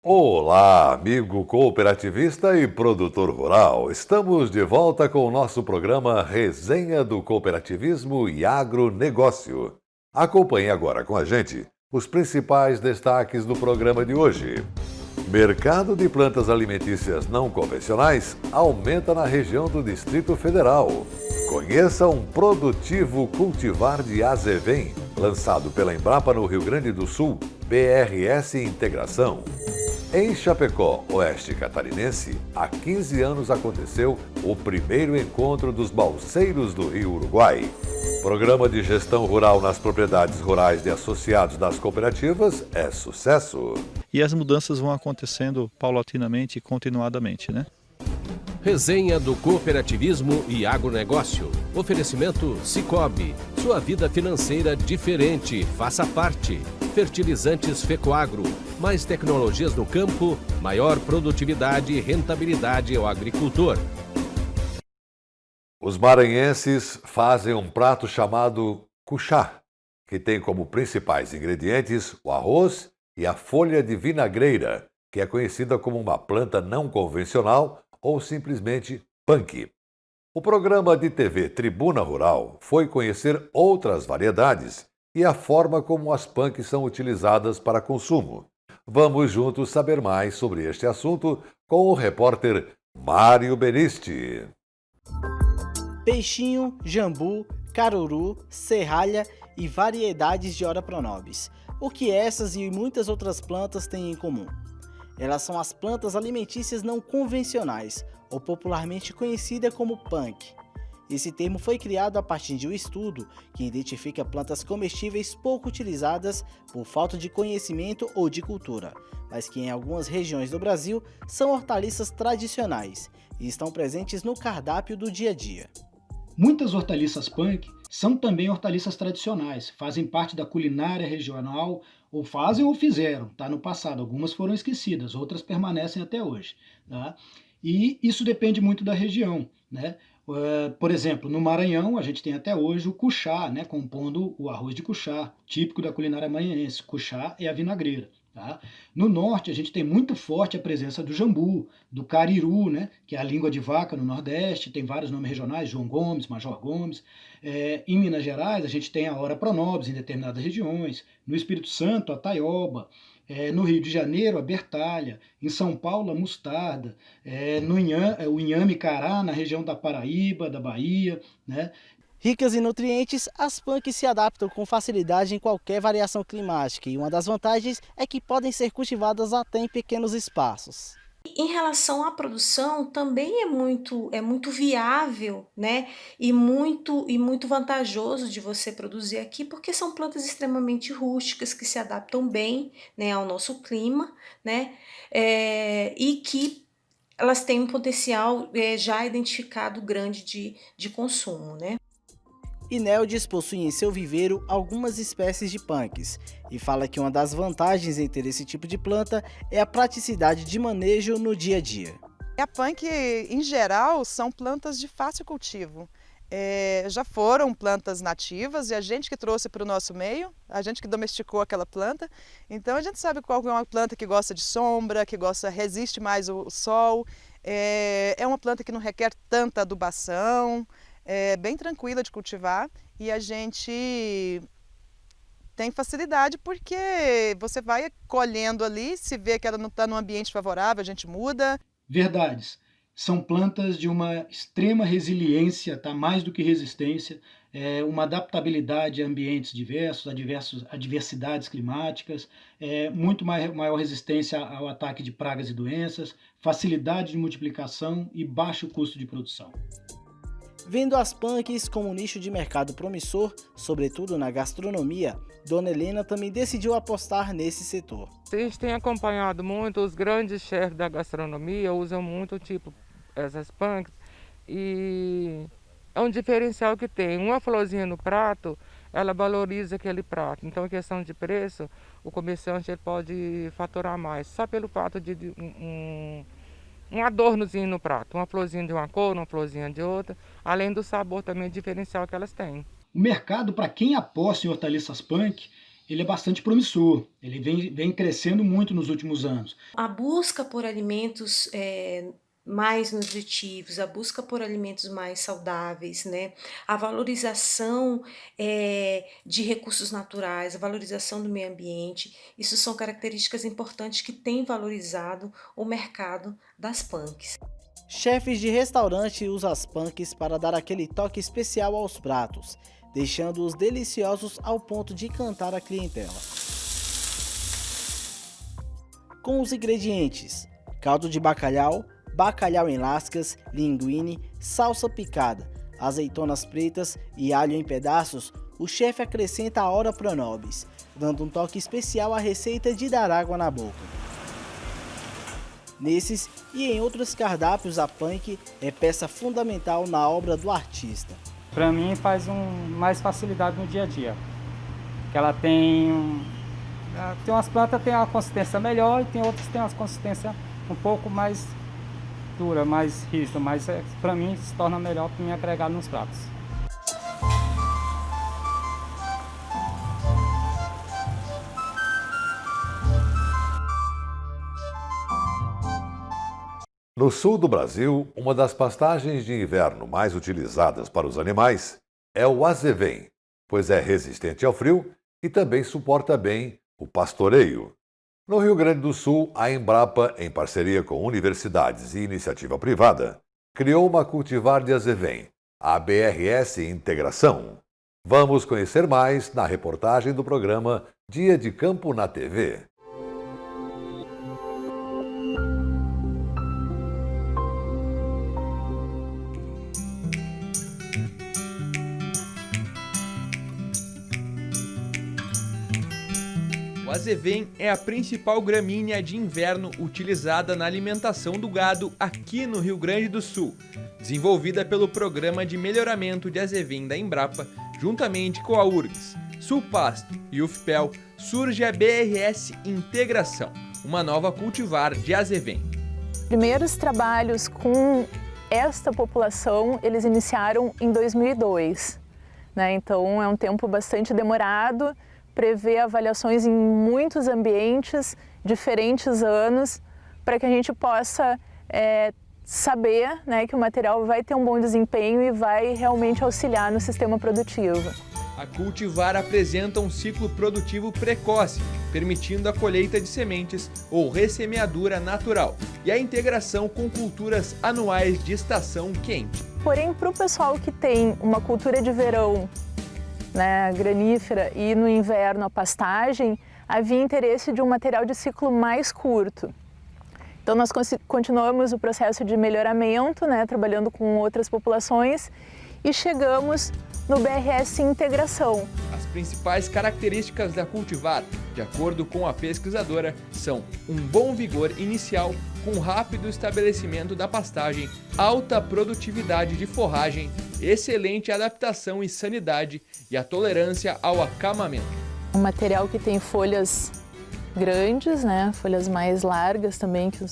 Olá, amigo cooperativista e produtor rural. Estamos de volta com o nosso programa Resenha do Cooperativismo e Agronegócio. Acompanhe agora com a gente os principais destaques do programa de hoje. Mercado de plantas alimentícias não convencionais aumenta na região do Distrito Federal. Conheça um produtivo cultivar de azevém, lançado pela Embrapa no Rio Grande do Sul, BRS Integração. Em Chapecó, oeste catarinense, há 15 anos aconteceu o primeiro encontro dos balseiros do Rio Uruguai. Programa de gestão rural nas propriedades rurais de associados das cooperativas é sucesso. E as mudanças vão acontecendo paulatinamente e continuadamente, né? Resenha do Cooperativismo e Agronegócio. Oferecimento Sicoob. Sua vida financeira diferente. Faça parte. Fertilizantes Fecoagro. Mais tecnologias no campo, maior produtividade e rentabilidade ao agricultor. Os maranhenses fazem um prato chamado cuchá, que tem como principais ingredientes o arroz e a folha de vinagreira, que é conhecida como uma planta não convencional ou simplesmente punk. O programa de TV Tribuna Rural foi conhecer outras variedades e a forma como as punks são utilizadas para consumo. Vamos juntos saber mais sobre este assunto com o repórter Mário Benisti. Peixinho, jambu, caruru, serralha e variedades de Ora pronobis. O que essas e muitas outras plantas têm em comum? Elas são as plantas alimentícias não convencionais, ou popularmente conhecida como punk. Esse termo foi criado a partir de um estudo que identifica plantas comestíveis pouco utilizadas por falta de conhecimento ou de cultura, mas que em algumas regiões do Brasil são hortaliças tradicionais e estão presentes no cardápio do dia a dia. Muitas hortaliças punk são também hortaliças tradicionais, fazem parte da culinária regional, ou fazem ou fizeram, tá? No passado. Algumas foram esquecidas, outras permanecem até hoje. Tá? E isso depende muito da região, né? Por exemplo, no Maranhão, a gente tem até hoje o cuchá, né, compondo o arroz de cuchá, típico da culinária maranhense. Cuchá é a vinagreira. Tá? No norte, a gente tem muito forte a presença do jambu, do cariru, né, que é a língua de vaca no Nordeste, tem vários nomes regionais, João Gomes, Major Gomes. Em Minas Gerais, a gente tem a Ora pronobis em determinadas regiões, no Espírito Santo, a taioba, no Rio de Janeiro, a bertalha, em São Paulo, a mostarda, o inhame cará, na região da Paraíba, da Bahia, né? Ricas em nutrientes, as punks se adaptam com facilidade em qualquer variação climática e uma das vantagens é que podem ser cultivadas até em pequenos espaços. Em relação à produção, também é muito viável, né? E muito vantajoso de você produzir aqui, porque são plantas extremamente rústicas que se adaptam bem, né, ao nosso clima, né? E que elas têm um potencial já identificado grande de consumo, né? Ineldes possui em seu viveiro algumas espécies de punks e fala que uma das vantagens em ter esse tipo de planta é a praticidade de manejo no dia a dia. A punk, em geral, são plantas de fácil cultivo. Já foram plantas nativas e a gente que trouxe para o nosso meio, a gente que domesticou aquela planta. Então a gente sabe qual é uma planta que gosta de sombra, que resiste mais o sol. É uma planta que não requer tanta adubação. É bem tranquila de cultivar e a gente tem facilidade porque você vai colhendo ali, se vê que ela não está num ambiente favorável, a gente muda. Verdades. São plantas de uma extrema resiliência, tá? Mais do que resistência, uma adaptabilidade a ambientes diversos, a diversidades climáticas, maior resistência ao ataque de pragas e doenças, facilidade de multiplicação e baixo custo de produção. Vendo as punks como um nicho de mercado promissor, sobretudo na gastronomia, Dona Helena também decidiu apostar nesse setor. A gente tem acompanhado muito, os grandes chefes da gastronomia usam muito essas punks e é um diferencial que tem. Uma florzinha no prato, ela valoriza aquele prato. Então, em questão de preço, o comerciante ele pode faturar mais, só pelo fato de um adornozinho no prato, uma florzinha de uma cor, uma florzinha de outra, além do sabor também diferencial que elas têm. O mercado, para quem aposta em hortaliças punk, ele é bastante promissor, ele vem crescendo muito nos últimos anos. A busca por alimentos mais nutritivos, a busca por alimentos mais saudáveis, né? A valorização de recursos naturais, a valorização do meio ambiente, isso são características importantes que têm valorizado o mercado das punks. Chefes de restaurante usam as punks para dar aquele toque especial aos pratos, deixando-os deliciosos ao ponto de encantar a clientela. Com os ingredientes: caldo de bacalhau, bacalhau em lascas, linguine, salsa picada, azeitonas pretas e alho em pedaços, o chefe acrescenta a ora pro nobis, dando um toque especial à receita de dar água na boca. Nesses e em outros cardápios, a punk é peça fundamental na obra do artista. Para mim faz mais facilidade no dia a dia, que ela tem umas plantas tem uma consistência melhor e tem outras que tem uma consistência um pouco mais dura, mais rígida, mas para mim se torna melhor para me agregar nos pratos. No sul do Brasil, uma das pastagens de inverno mais utilizadas para os animais é o azevém, pois é resistente ao frio e também suporta bem o pastoreio. No Rio Grande do Sul, a Embrapa, em parceria com universidades e iniciativa privada, criou uma cultivar de azevém, a BRS Integração. Vamos conhecer mais na reportagem do programa Dia de Campo na TV. O azevém é a principal gramínea de inverno utilizada na alimentação do gado aqui no Rio Grande do Sul. Desenvolvida pelo Programa de Melhoramento de Azevém da Embrapa, juntamente com a URGS, Sulpasto e UFPEL, surge a BRS Integração, uma nova cultivar de azevém. Primeiros trabalhos com esta população, eles iniciaram em 2002, né? Então é um tempo bastante demorado, prevê avaliações em muitos ambientes, diferentes anos, para que a gente possa saber, né, que o material vai ter um bom desempenho e vai realmente auxiliar no sistema produtivo. A cultivar apresenta um ciclo produtivo precoce, permitindo a colheita de sementes ou ressemeadura natural e a integração com culturas anuais de estação quente. Porém, para o pessoal que tem uma cultura de verão, né, granífera, e no inverno a pastagem, havia interesse de um material de ciclo mais curto. Então nós continuamos o processo de melhoramento, né, trabalhando com outras populações e chegamos no BRS Integração. As principais características da cultivar, de acordo com a pesquisadora, são um bom vigor inicial, com rápido estabelecimento da pastagem, alta produtividade de forragem, excelente adaptação e sanidade e a tolerância ao acamamento. Um material que tem folhas grandes, né, folhas mais largas também que a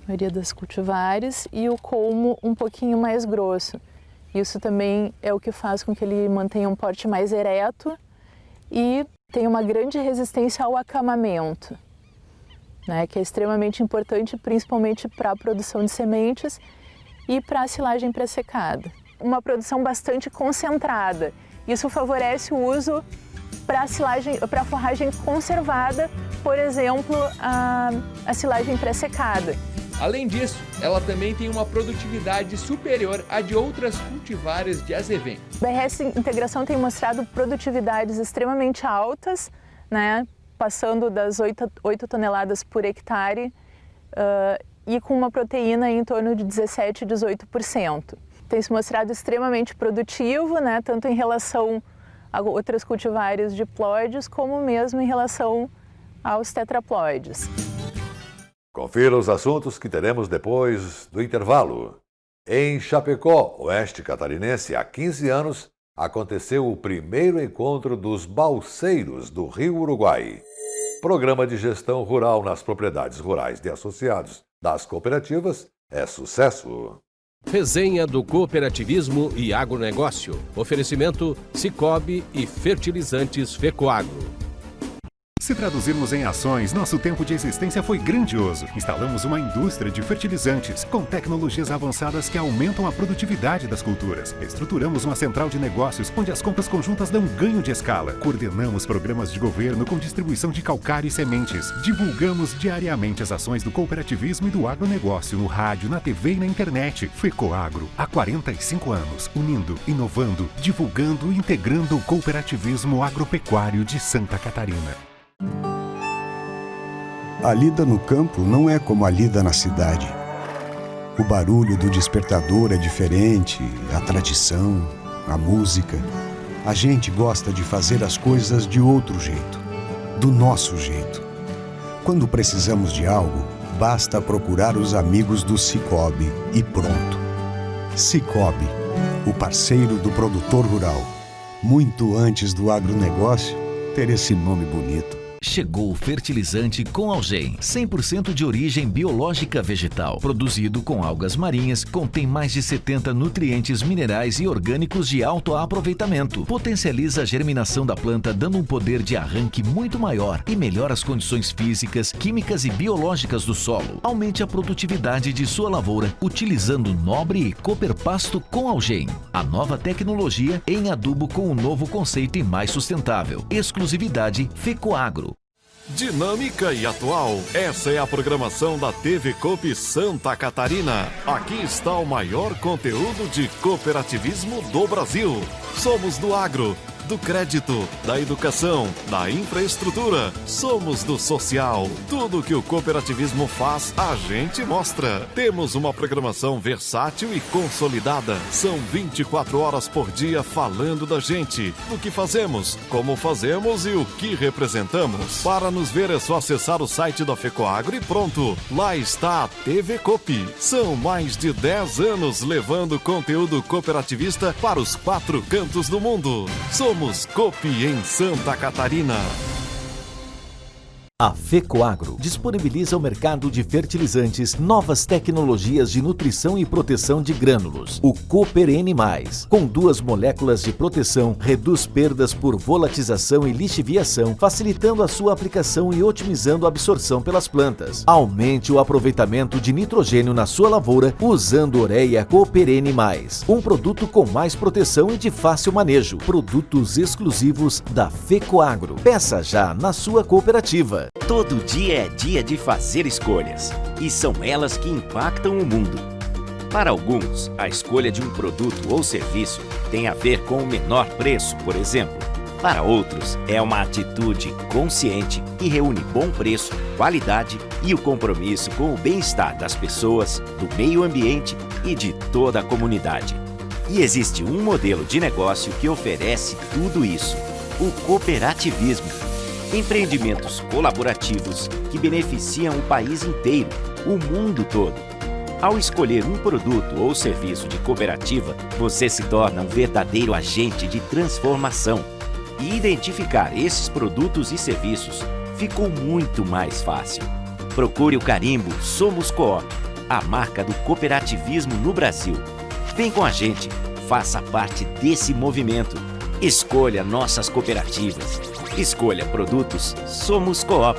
maioria das cultivares, e o colmo um pouquinho mais grosso. Isso também é o que faz com que ele mantenha um porte mais ereto e tenha uma grande resistência ao acamamento, né, que é extremamente importante, principalmente para a produção de sementes e para a silagem pré-secada. Uma produção bastante concentrada. Isso favorece o uso para a forragem conservada, por exemplo, a silagem pré-secada. Além disso, ela também tem uma produtividade superior à de outras cultivares de azevém. A BRS Integração tem mostrado produtividades extremamente altas, né, passando das 8 toneladas por hectare e com uma proteína em torno de 17% a 18%. Tem se mostrado extremamente produtivo, né, tanto em relação a outras cultivares diploides, como mesmo em relação aos tetraploides. Confira os assuntos que teremos depois do intervalo. Em Chapecó, oeste catarinense, há 15 anos, aconteceu o primeiro encontro dos balseiros do Rio Uruguai. Programa de gestão rural nas propriedades rurais de associados das cooperativas é sucesso. Resenha do Cooperativismo e Agronegócio. Oferecimento Cicobi e Fertilizantes Fecoagro. Se traduzirmos em ações, nosso tempo de existência foi grandioso. Instalamos uma indústria de fertilizantes com tecnologias avançadas que aumentam a produtividade das culturas. Estruturamos uma central de negócios onde as compras conjuntas dão ganho de escala. Coordenamos programas de governo com distribuição de calcário e sementes. Divulgamos diariamente as ações do cooperativismo e do agronegócio no rádio, na TV e na internet. FECOAGRO, há 45 anos, unindo, inovando, divulgando e integrando o cooperativismo agropecuário de Santa Catarina. A lida no campo não é como a lida na cidade. O barulho do despertador é diferente, a tradição, a música. A gente gosta de fazer as coisas de outro jeito, do nosso jeito. Quando precisamos de algo, basta procurar os amigos do Sicoob e pronto. Sicoob, o parceiro do produtor rural. Muito antes do agronegócio ter esse nome bonito. Chegou o fertilizante com Algem, 100% de origem biológica vegetal, produzido com algas marinhas, contém mais de 70 nutrientes minerais e orgânicos de alto aproveitamento, potencializa a germinação da planta dando um poder de arranque muito maior e melhora as condições físicas, químicas e biológicas do solo. Aumente a produtividade de sua lavoura utilizando Nobre e Cooper Pasto com Algem, a nova tecnologia em adubo com um novo conceito e mais sustentável. Exclusividade FECOAGRO. Dinâmica e atual, essa é a programação da TV Coop Santa Catarina. Aqui está o maior conteúdo de cooperativismo do Brasil. Somos do agro, do crédito, da educação, da infraestrutura. Somos do social. Tudo que o cooperativismo faz, a gente mostra. Temos uma programação versátil e consolidada. São 24 horas por dia falando da gente, do que fazemos, como fazemos e o que representamos. Para nos ver é só acessar o site da FECOAGRO e pronto. Lá está a TV Coop. São mais de 10 anos levando conteúdo cooperativista para os 4 cantos do mundo. Somos Coop em Santa Catarina. A FECOAGRO disponibiliza ao mercado de fertilizantes novas tecnologias de nutrição e proteção de grânulos. O Cooper N+, com 2 moléculas de proteção, reduz perdas por volatização e lixiviação, facilitando a sua aplicação e otimizando a absorção pelas plantas. Aumente o aproveitamento de nitrogênio na sua lavoura usando Ureia Cooper N+, um produto com mais proteção e de fácil manejo. Produtos exclusivos da FECOAGRO. Peça já na sua cooperativa. Todo dia é dia de fazer escolhas, e são elas que impactam o mundo. Para alguns, a escolha de um produto ou serviço tem a ver com o menor preço, por exemplo. Para outros, é uma atitude consciente que reúne bom preço, qualidade e o compromisso com o bem-estar das pessoas, do meio ambiente e de toda a comunidade. E existe um modelo de negócio que oferece tudo isso: o cooperativismo. Empreendimentos colaborativos que beneficiam o país inteiro, o mundo todo. Ao escolher um produto ou serviço de cooperativa, você se torna um verdadeiro agente de transformação. E identificar esses produtos e serviços ficou muito mais fácil. Procure o carimbo Somos Coop, a marca do cooperativismo no Brasil. Vem com a gente, faça parte desse movimento. Escolha nossas cooperativas. Escolha produtos Somos Coop.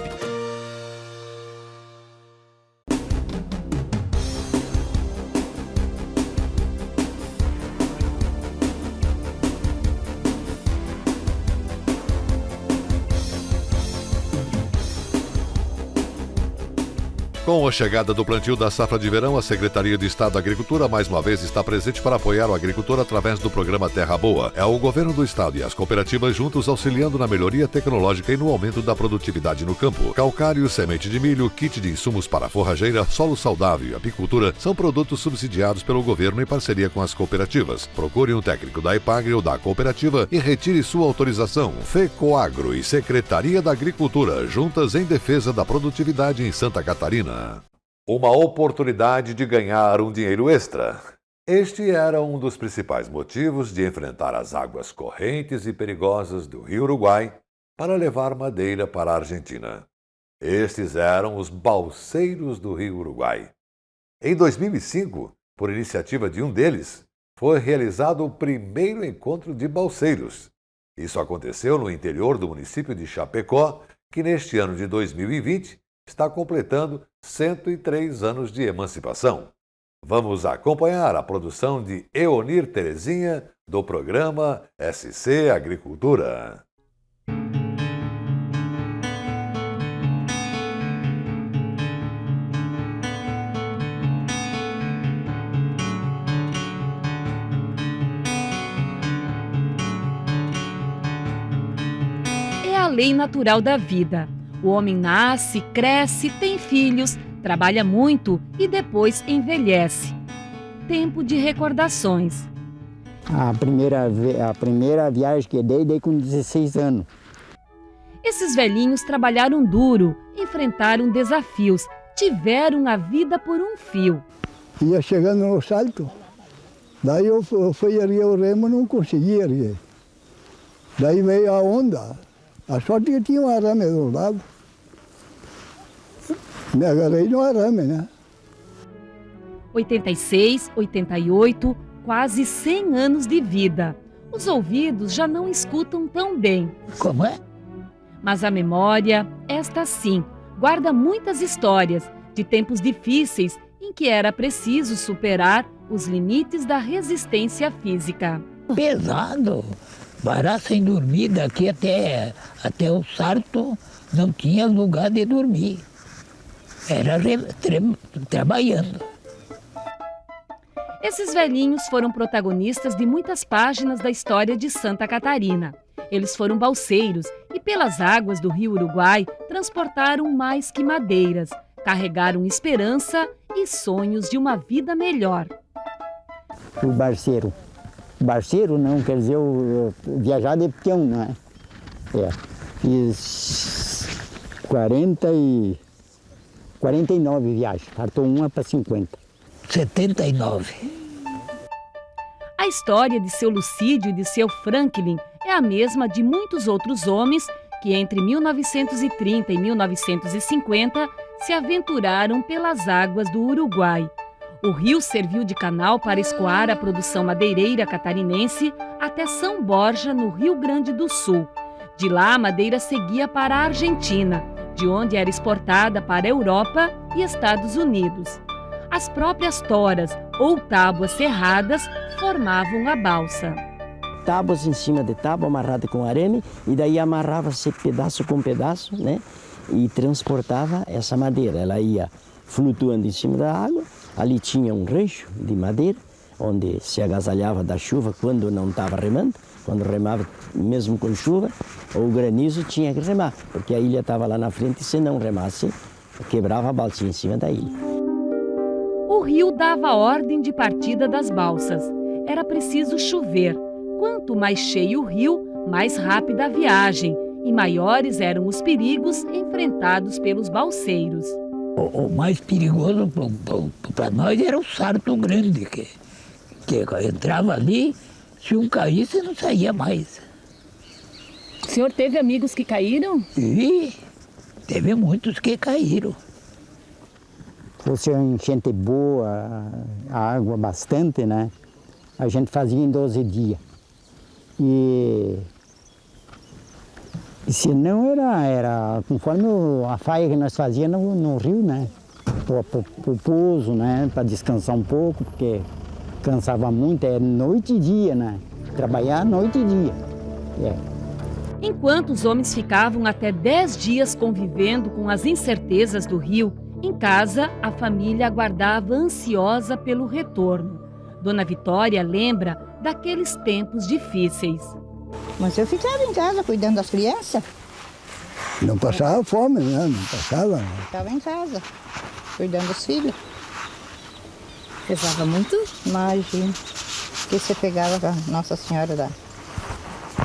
Com a chegada do plantio da safra de verão, a Secretaria de Estado da Agricultura mais uma vez está presente para apoiar o agricultor através do programa Terra Boa. É o governo do estado e as cooperativas juntos auxiliando na melhoria tecnológica e no aumento da produtividade no campo. Calcário, semente de milho, kit de insumos para forrageira, solo saudável e apicultura são produtos subsidiados pelo governo em parceria com as cooperativas. Procure um técnico da EPAGRE ou da cooperativa e retire sua autorização. FECOAGRO e Secretaria da Agricultura, juntas em defesa da produtividade em Santa Catarina. Uma oportunidade de ganhar um dinheiro extra. Este era um dos principais motivos de enfrentar as águas correntes e perigosas do Rio Uruguai para levar madeira para a Argentina. Estes eram os balseiros do Rio Uruguai. Em 2005, por iniciativa de um deles, foi realizado o primeiro encontro de balseiros. Isso aconteceu no interior do município de Chapecó que neste ano de 2020 está completando 103 anos de emancipação. Vamos acompanhar a produção de Eonir Terezinha do programa SC Agricultura. É a lei natural da vida. O homem nasce, cresce, tem filhos, trabalha muito e depois envelhece. Tempo de recordações. A primeira viagem que dei com 16 anos. Esses velhinhos trabalharam duro, enfrentaram desafios, tiveram a vida por um fio. Ia chegando no salto, daí eu fui erguer o remo e não conseguia erguer. Daí veio a onda, a sorte que tinha um arame do lado. Me agarrei no arame, né? 86, 88, quase 100 anos de vida. Os ouvidos já não escutam tão bem. Como é? Mas a memória, esta sim, guarda muitas histórias de tempos difíceis em que era preciso superar os limites da resistência física. Pesado. Parar sem dormir daqui até o Sarto, não tinha lugar de dormir. Era trabalhando. Esses velhinhos foram protagonistas de muitas páginas da história de Santa Catarina. Eles foram balseiros e pelas águas do rio Uruguai transportaram mais que madeiras, carregaram esperança e sonhos de uma vida melhor. O barceiro. Barceiro não, quer dizer, viajar de peão, não é? Fiz 49 viagens, faltou uma para 50. 79. A história de seu Lucídio e de seu Franklin é a mesma de muitos outros homens que entre 1930 e 1950 se aventuraram pelas águas do Uruguai. O rio serviu de canal para escoar a produção madeireira catarinense até São Borja, no Rio Grande do Sul. De lá, a madeira seguia para a Argentina, de onde era exportada para a Europa e Estados Unidos. As próprias toras ou tábuas serradas formavam a balsa. Tábuas em cima de tábua, amarrada com arame, e daí amarrava-se pedaço com pedaço, né? E transportava essa madeira. Ela ia flutuando em cima da água. Ali tinha um rancho de madeira, onde se agasalhava da chuva quando não estava remando. Quando remava, mesmo com chuva, ou granizo, tinha que remar, porque a ilha estava lá na frente e se não remasse, quebrava a balsa em cima da ilha. O rio dava ordem de partida das balsas. Era preciso chover. Quanto mais cheio o rio, mais rápida a viagem, e maiores eram os perigos enfrentados pelos balseiros. O mais perigoso para nós era o Sarto Grande, que entrava ali, se um caísse, não saía mais. O senhor teve amigos que caíram? E teve muitos que caíram. Fosse uma enchente boa, a água bastante, né? A gente fazia em 12 dias. E se não era conforme a faia que nós fazíamos no rio, né? Pro pouso, né? Para descansar um pouco, porque cansava muito, era noite e dia, né? Trabalhar noite e dia. Enquanto os homens ficavam até 10 dias convivendo com as incertezas do rio, em casa, a família aguardava ansiosa pelo retorno. Dona Vitória lembra daqueles tempos difíceis. Mas eu ficava em casa cuidando das crianças. Não passava fome, né? Não passava. Ficava em casa, cuidando dos filhos. Pesava muito? Imagina. Que você pegava a Nossa Senhora da...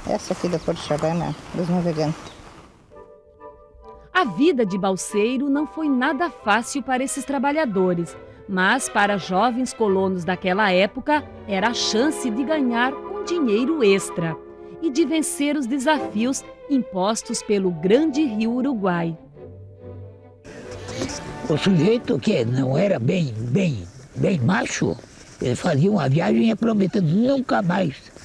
Essa aqui da Porto Chavana, dos navegantes. A vida de balseiro não foi nada fácil para esses trabalhadores, mas para jovens colonos daquela época era a chance de ganhar um dinheiro extra e de vencer os desafios impostos pelo grande rio Uruguai. O sujeito que não era bem macho, ele fazia uma viagem e ia prometendo nunca mais.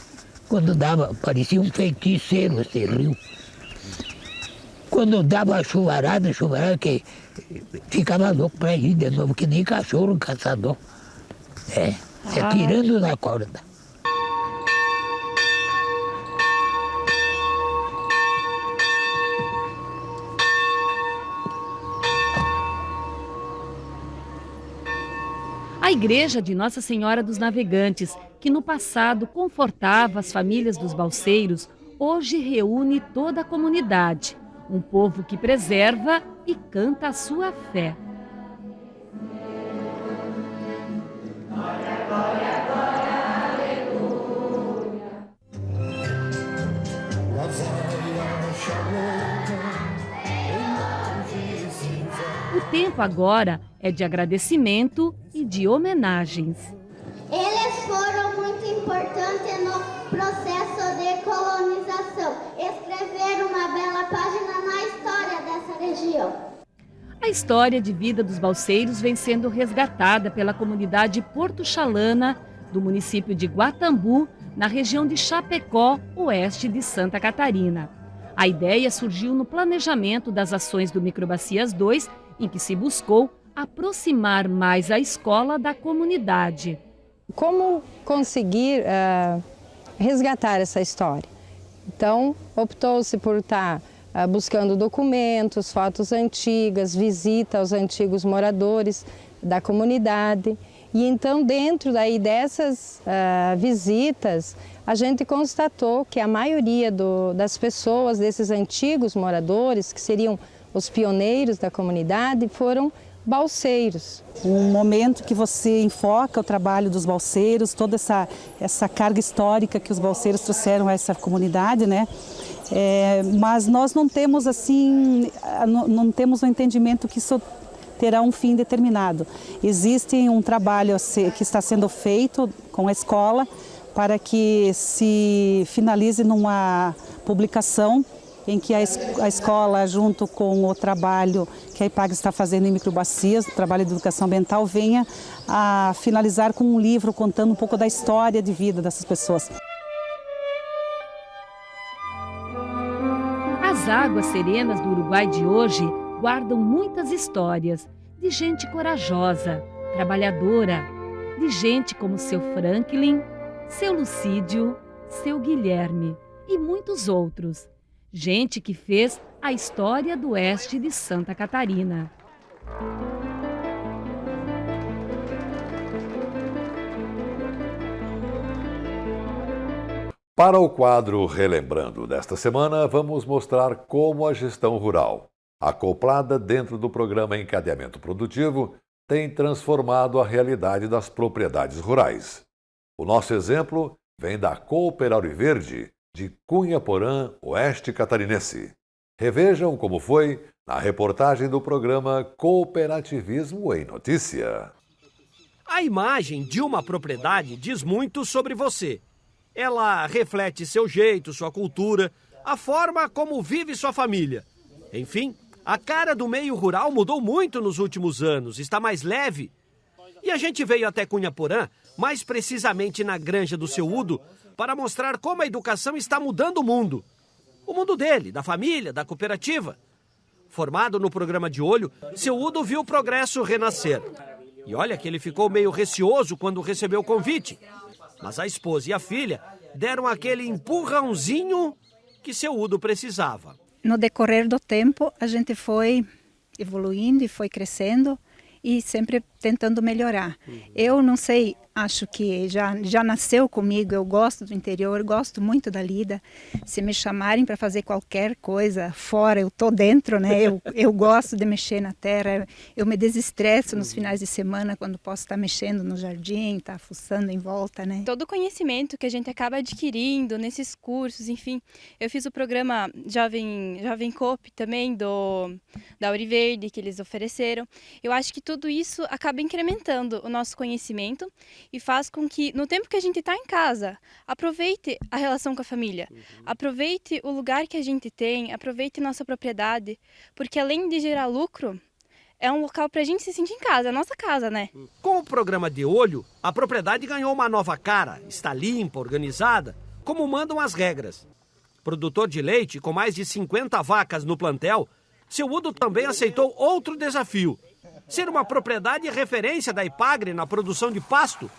Quando dava, parecia um feiticeiro esse rio. quando dava chuvarada, que ficava louco para ir de novo, que nem cachorro caçador. Tirando da corda. A Igreja de Nossa Senhora dos Navegantes, que no passado confortava as famílias dos balseiros, hoje reúne toda a comunidade. Um povo que preserva e canta a sua fé. O tempo agora é de agradecimento e de homenagens. Eles foram muito importantes no processo de colonização. Escreveram uma bela página na história dessa região. A história de vida dos balseiros vem sendo resgatada pela comunidade Porto Chalana, do município de Guatambu, na região de Chapecó, oeste de Santa Catarina. A ideia surgiu no planejamento das ações do Microbacias 2, em que se buscou aproximar mais a escola da comunidade. Como conseguir resgatar essa história? Então, optou-se por estar buscando documentos, fotos antigas, visita aos antigos moradores da comunidade. E então, dentro dessas visitas, a gente constatou que a maioria das pessoas, desses antigos moradores, que seriam os pioneiros da comunidade, foram balseiros. Um momento que você enfoca o trabalho dos balseiros, toda essa carga histórica que os balseiros trouxeram a essa comunidade, né? Mas nós não temos não temos um entendimento que isso terá um fim determinado. Existe um trabalho que está sendo feito com a escola para que se finalize numa publicação em que a escola, junto com o trabalho que a IPAG está fazendo em Microbacias, o trabalho de educação ambiental, venha a finalizar com um livro contando um pouco da história de vida dessas pessoas. As águas serenas do Uruguai de hoje guardam muitas histórias de gente corajosa, trabalhadora, de gente como seu Franklin, seu Lucídio, seu Guilherme e muitos outros. Gente que fez a história do oeste de Santa Catarina. Para o quadro Relembrando desta semana, vamos mostrar como a gestão rural, acoplada dentro do programa Encadeamento Produtivo, tem transformado a realidade das propriedades rurais. O nosso exemplo vem da Cooper Auriverde, de Cunha Porã, oeste catarinense. Revejam como foi na reportagem do programa Cooperativismo em Notícia. A imagem de uma propriedade diz muito sobre você. Ela reflete seu jeito, sua cultura, a forma como vive sua família. Enfim, a cara do meio rural mudou muito nos últimos anos, está mais leve. E a gente veio até Cunha Porã, mais precisamente na granja do seu Udo, para mostrar como a educação está mudando o mundo. O mundo dele, da família, da cooperativa. Formado no programa de olho, seu Udo viu o progresso renascer. E olha que ele ficou meio receoso quando recebeu o convite. Mas a esposa e a filha deram aquele empurrãozinho que seu Udo precisava. No decorrer do tempo, a gente foi evoluindo e foi crescendo e sempre tentando melhorar. Eu não sei, acho que já nasceu comigo, eu gosto do interior, gosto muito da lida. Se me chamarem para fazer qualquer coisa fora, eu estou dentro, né? Eu gosto de mexer na terra, eu me desestresso nos finais de semana quando posso estar mexendo no jardim, estar fuçando em volta, né? Todo o conhecimento que a gente acaba adquirindo nesses cursos, enfim. Eu fiz o programa Jovem Coop também, da Auriverde, que eles ofereceram. Eu acho que tudo isso acaba incrementando o nosso conhecimento e faz com que, no tempo que a gente está em casa, aproveite a relação com a família, aproveite o lugar que a gente tem, aproveite nossa propriedade, porque além de gerar lucro, é um local para a gente se sentir em casa, é a nossa casa, né? Com o programa de olho, a propriedade ganhou uma nova cara, está limpa, organizada, como mandam as regras. Produtor de leite com mais de 50 vacas no plantel, seu Udo também aceitou outro desafio: ser uma propriedade referência da Ipagre na produção de pasto.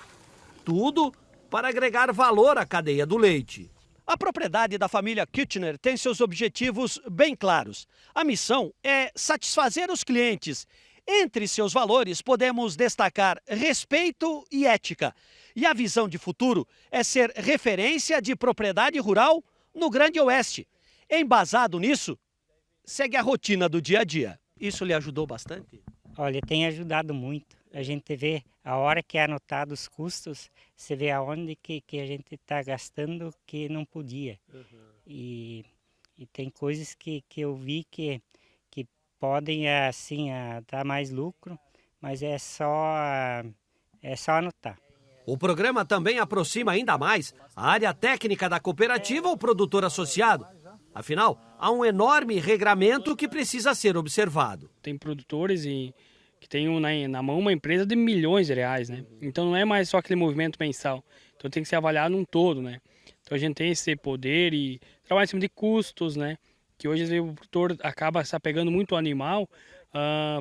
Tudo para agregar valor à cadeia do leite. A propriedade da família Kirchner tem seus objetivos bem claros. A missão é satisfazer os clientes. Entre seus valores, podemos destacar respeito e ética. E a visão de futuro é ser referência de propriedade rural no Grande Oeste. Embasado nisso, segue a rotina do dia a dia. Isso lhe ajudou bastante? Olha, tem ajudado muito. A gente vê a hora que é anotado os custos, você vê aonde que a gente está gastando que não podia. E tem coisas que eu vi que podem assim dar mais lucro, mas é só anotar. O programa também aproxima ainda mais a área técnica da cooperativa ao produtor associado. Afinal, há um enorme regramento que precisa ser observado. Tem produtores que têm na mão uma empresa de milhões de reais, né? Então não é mais só aquele movimento mensal. Então tem que ser avaliado num todo, né? Então a gente tem esse poder e trabalha em cima de custos, né? Que hoje às vezes o produtor acaba se apegando muito ao animal,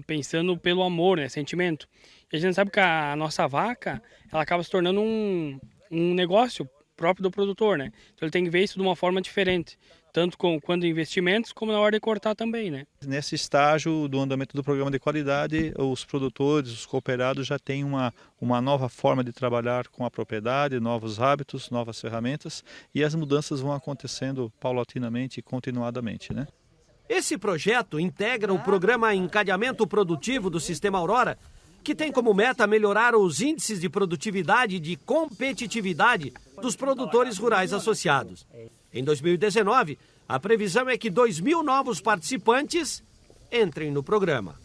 pensando pelo amor, né? Sentimento. E a gente sabe que a nossa vaca, ela acaba se tornando um negócio próprio do produtor, né? Então ele tem que ver isso de uma forma diferente, tanto quando investimentos, como na hora de cortar também, né? Nesse estágio do andamento do programa de qualidade, os produtores, os cooperados já têm uma nova forma de trabalhar com a propriedade, novos hábitos, novas ferramentas, e as mudanças vão acontecendo paulatinamente e continuadamente, né? Esse projeto integra o programa Encadeamento Produtivo do Sistema Aurora, que tem como meta melhorar os índices de produtividade e de competitividade dos produtores rurais associados. Em 2019, a previsão é que 2.000 novos participantes entrem no programa.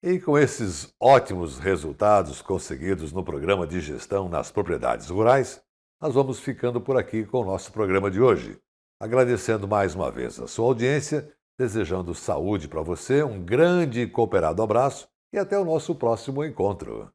E com esses ótimos resultados conseguidos no programa de gestão nas propriedades rurais, nós vamos ficando por aqui com o nosso programa de hoje. Agradecendo mais uma vez a sua audiência, desejando saúde para você, um grande e cooperado abraço e até o nosso próximo encontro.